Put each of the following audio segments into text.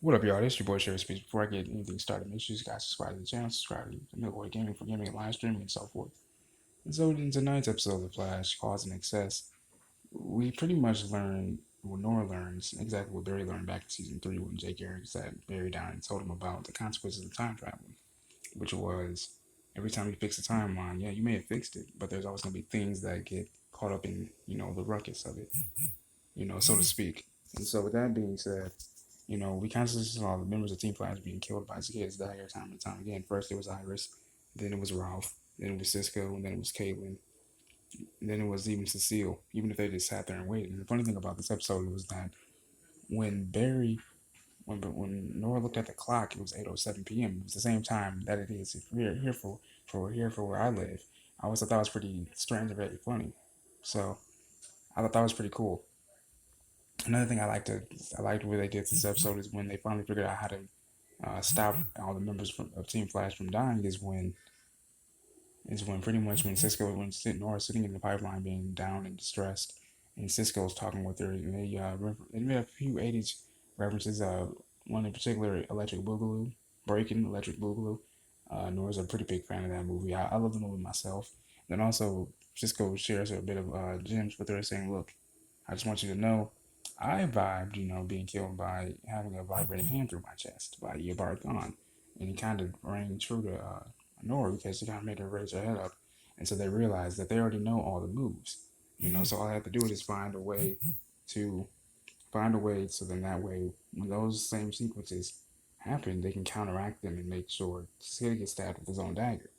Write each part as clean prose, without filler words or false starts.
What up, y'all? This your boy Sherry Speaks. Before I get anything started, make sure you guys subscribe to the channel, subscribe to Millaboy Gaming for gaming and live streaming and so forth. And so in tonight's episode of The Flash, Cause and Excess, we pretty much learn, well, Nora learns exactly what Barry learned back in season 3 when Jake Garrick sat Barry down and told him about the consequences of time traveling, which was every time you fix a timeline, yeah, you may have fixed it, but there's always going to be things that get caught up in, the ruckus of it, so to speak. And so with that being said, we constantly saw the members of Team Flash being killed by cicadas dagger time and time again. First it was Iris, then it was Ralph, then it was Cisco, and then it was Caitlin, and then it was even Cecile, even if they just sat there and waited. And the funny thing about this episode was that when Barry, when Nora looked at the clock, it was 8:07 p.m. It was the same time that it is if we're here for where I live. I always thought that was pretty strange and very funny. So I thought that was pretty cool. Another thing I liked what they did this episode is when they finally figured out how to stop all the members of Team Flash from dying is when pretty much when Cisco when Nora sitting in the pipeline being down and distressed, and Cisco's talking with her, and they made a few 80s references. One in particular, Electric Boogaloo, Breaking Electric Boogaloo. Nora's a pretty big fan of that movie. I love the movie myself. Then also Cisco shares a bit of gems with her, saying, "Look, I just want you to know, I vibed, being killed by having a vibrating hand through my chest by Eobard Thawne." And he kind of rang true to Nora because he kind of made her raise her head up. And so they realized that they already know all the moves, so all I have to do is just to find a way so then that way, when those same sequences happen, they can counteract them and make sure Sid gets stabbed with his own dagger.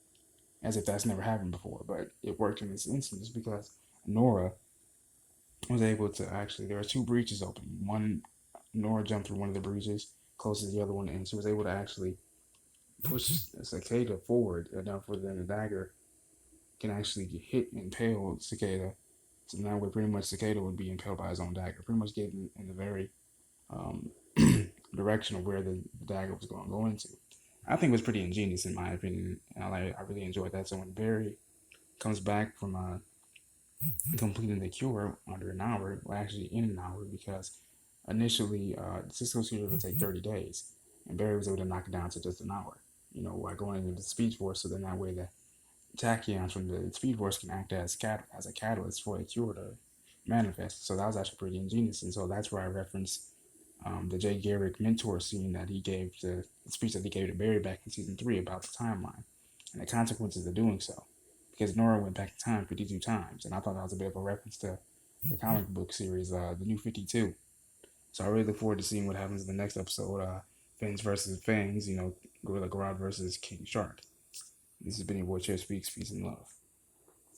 As if that's never happened before, but it worked in this instance because Nora was able to actually. There were two breaches open. One, Nora jumped through one of the breaches closest to the other one, and she was able to actually push Cicada forward enough where then the dagger can actually hit and impale Cicada. So now, where pretty much Cicada would be impaled by his own dagger, pretty much getting in the very um, direction of where the dagger was going to go into. I think it was pretty ingenious in my opinion, and I really enjoyed that. So when Barry comes back from completing the cure under an hour, well, actually in an hour, because initially Cisco's cure would take 30 days, and Barry was able to knock it down to just an hour, while going into the Speed Force, so then that way the tachyons from the Speed Force can act as a catalyst for the cure to manifest. So that was actually pretty ingenious, and so that's where I referenced the Jay Garrick mentor scene that he gave the speech that he gave to Barry back in season 3 about the timeline and the consequences of doing so. Because Nora went back in time 52 times, and I thought that was a bit of a reference to the comic book series, The New 52. So I really look forward to seeing what happens in the next episode. Fangs versus Fangs, Gorilla Grodd versus King Shark. This has been your boy Chair Speaks. Peace and love.